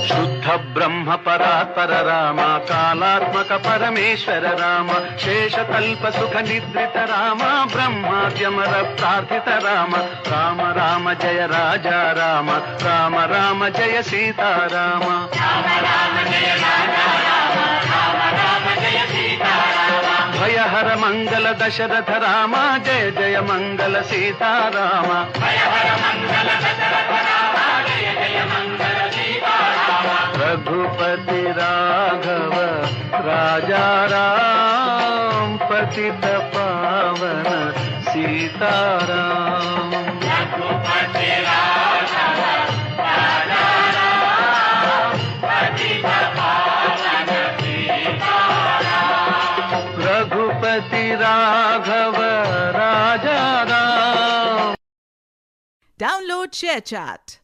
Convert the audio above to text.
శుద్ధ బ్రహ్మ పరాత్పర రామ, కాలాత్మక పరమేశ్వర రామ, శేషకల్ప సుఖ నిద్రిత రామ, బ్రహ్మాద్యమర ప్రార్థిత రామ, రామ రామ జయ రాజా రామ, రామ రామ జయ సీతారామ, భయహర మంగళ దశరథ రామ, జయ జయ మంగళ సీతారామ, रघुपति राघव राजा राम, पतित पावन सीताराम, रघुपति राघव राजा राम, पतित पावन सीताराम, रघुपति राघव राजा राम. Download ShareChat.